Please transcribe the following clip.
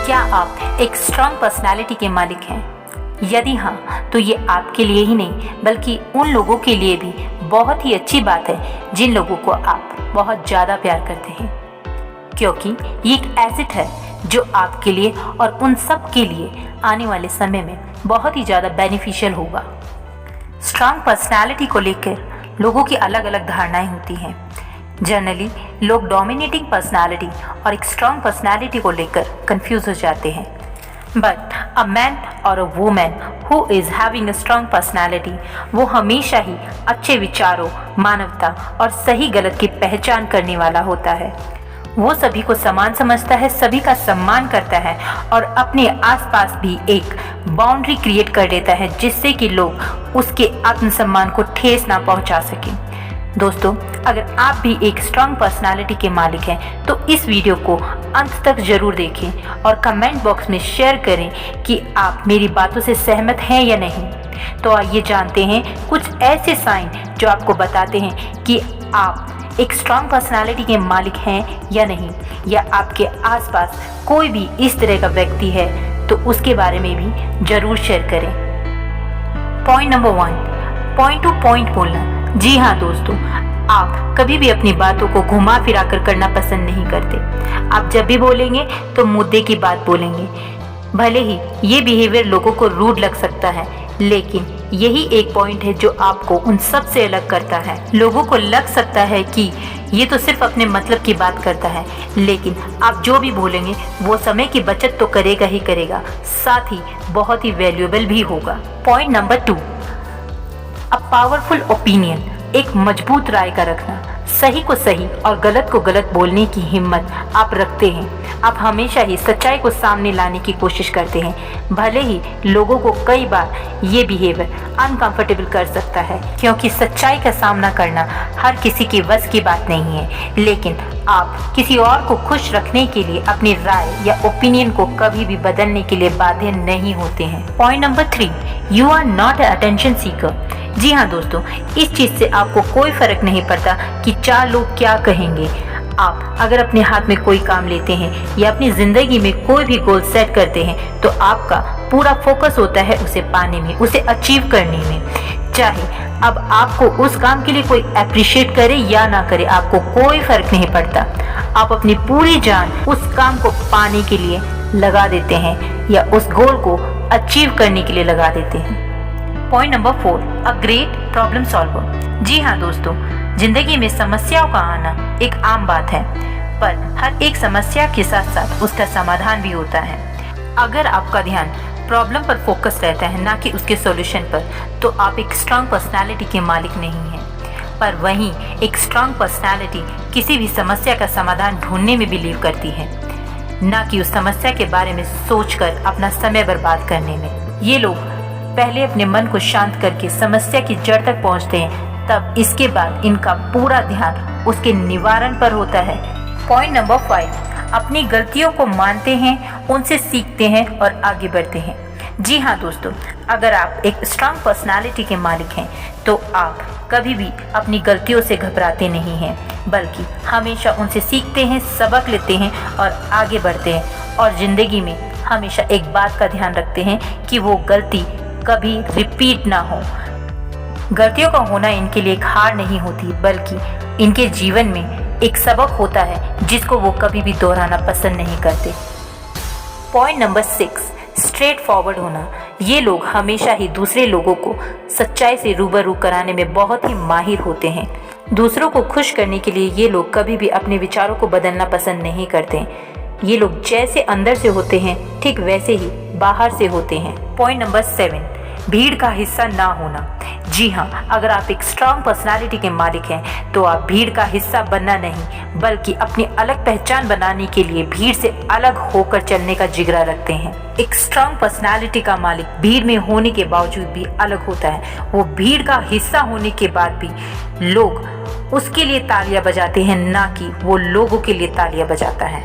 क्या आप एक स्ट्रांग पर्सनालिटी के मालिक हैं? यदि हाँ, तो ये आपके लिए ही नहीं बल्कि उन लोगों के लिए भी बहुत ही अच्छी बात है जिन लोगों को आप बहुत ज़्यादा प्यार करते हैं, क्योंकि ये एक एसेट है जो आपके लिए और उन सब के लिए आने वाले समय में बहुत ही ज़्यादा बेनिफिशियल होगा। स्ट्रांग पर्सनालिटी को लेकर लोगों की अलग अलग धारणाएं होती हैं। जनरली लोग डोमिनेटिंग पर्सनालिटी और एक स्ट्रांग पर्सनालिटी को लेकर कंफ्यूज हो जाते हैं। बट अ मैन और a woman who is having a strong personality, वो हमेशा ही अच्छे विचारों, मानवता और सही गलत की पहचान करने वाला होता है। वो सभी को समान समझता है, सभी का सम्मान करता है और अपने आसपास भी एक बाउंड्री क्रिएट कर देता है जिससे कि लोग उसके आत्मसम्मान को ठेस ना पहुंचा सकें। दोस्तों, अगर आप भी एक स्ट्रांग पर्सनालिटी के मालिक हैं तो इस वीडियो को अंत तक जरूर देखें और कमेंट बॉक्स में शेयर करें कि आप मेरी बातों से सहमत हैं या नहीं। तो आइए जानते हैं कुछ ऐसे साइन जो आपको बताते हैं कि आप एक स्ट्रांग पर्सनालिटी के मालिक हैं या नहीं, या आपके आसपास कोई भी इस तरह का व्यक्ति है तो उसके बारे में भी जरूर शेयर करें। Point number 1, point two point बोलना। जी हाँ दोस्तों, आप कभी भी अपनी बातों को घुमा फिरा कर करना पसंद नहीं करते। आप जब भी बोलेंगे तो मुद्दे की बात बोलेंगे। भले ही ये बिहेवियर लोगों को रूड लग सकता है, लेकिन यही एक पॉइंट है जो आपको उन सब से अलग करता है। लोगों को लग सकता है कि ये तो सिर्फ अपने मतलब की बात करता है, लेकिन आप जो भी बोलेंगे वो समय की बचत तो करेगा ही करेगा, साथ ही बहुत ही वैल्यूएबल भी होगा। Point number 2, a powerful opinion. एक मजबूत राय का रखना। सही को सही और गलत को गलत बोलने की हिम्मत आप रखते हैं। आप हमेशा ही सच्चाई को सामने लाने की कोशिश करते हैं। भले ही लोगों को कई बार ये बिहेवियर अनकंफर्टेबल कर सकता है, क्योंकि सच्चाई का सामना करना हर किसी की बस की बात नहीं है, लेकिन आप किसी और को खुश रखने के लिए अपनी राय या ओपिनियन को कभी भी बदलने के लिए बाध्य नहीं होते हैं। Point number 3, you are not a attention seeker. जी हाँ दोस्तों, इस चीज़ से आपको कोई फर्क नहीं पड़ता कि 4 लोग क्या कहेंगे। आप अगर अपने हाथ में कोई काम लेते हैं या अपनी ज़िंदगी में कोई भी गोल सेट करते हैं तो आपका पूरा फोकस होता है उसे पाने में, उसे अचीव करने में। चाहे अब आपको उस काम के लिए कोई अप्रिशिएट करे या ना करे, आपको कोई फर्क नहीं पड़ता। आप अपनी पूरी जान उस काम को पाने के लिए लगा देते हैं या उस गोल को अचीव करने के लिए लगा देते हैं। Point number 4, a great problem solver. जी हाँ दोस्तों, जिंदगी में समस्याओं का आना एक आम बात है, पर हर एक समस्या के साथ साथ उसका समाधान भी होता है। अगर आपका ध्यान प्रॉब्लम पर फोकस रहता है ना कि उसके सॉल्यूशन पर, तो आप एक स्ट्रांग पर्सनालिटी के मालिक नहीं हैं। पर वहीं एक स्ट्रांग पर्सनालिटी किसी भी समस्या का समाधान ढूंढने में बिलीव करती है, ना कि उस समस्या के बारे में सोचकर अपना समय बर्बाद करने में। ये लोग पहले अपने मन को शांत करके समस्या की जड़ तक पहुंचते हैं, तब इसके बाद इनका पूरा ध्यान उसके निवारण पर होता है। पॉइंट नंबर 5, अपनी गलतियों को मानते हैं, उनसे सीखते हैं और आगे बढ़ते हैं। जी हाँ दोस्तों, अगर आप एक स्ट्रांग पर्सनालिटी के मालिक हैं तो आप कभी भी अपनी गलतियों से घबराते नहीं हैं, बल्कि हमेशा उनसे सीखते हैं, सबक लेते हैं और आगे बढ़ते हैं। और ज़िंदगी में हमेशा एक बात का ध्यान रखते हैं कि वो गलती कभी रिपीट ना हो। गलतियों का होना इनके लिए एक हार नहीं होती, बल्कि इनके जीवन में एक सबक होता है जिसको वो कभी भी दोहराना पसंद नहीं करते। पॉइंट नंबर 6, स्ट्रेट फॉरवर्ड होना। ये लोग हमेशा ही दूसरे लोगों को सच्चाई से रूबरू कराने में बहुत ही माहिर होते हैं। दूसरों को खुश करने के लिए ये लोग कभी भी अपने विचारों को बदलना पसंद नहीं करते। ये लोग जैसे अंदर से होते हैं ठीक वैसे ही बाहर से होते हैं। पॉइंट नंबर 7, भीड़ का हिस्सा ना होना। जी हाँ, अगर आप एक स्ट्रांग पर्सनालिटी के मालिक हैं तो आप भीड़ का हिस्सा बनना नहीं, बल्कि अपनी अलग पहचान बनाने के लिए भीड़ से अलग होकर चलने का जिगरा रखते हैं। एक स्ट्रांग पर्सनालिटी का मालिक भीड़ में होने के बावजूद भी अलग होता है। वो भीड़ का हिस्सा होने के बाद भी लोग उसके लिए तालियां बजाते हैं, ना कि वो लोगों के लिए तालियां बजाता है।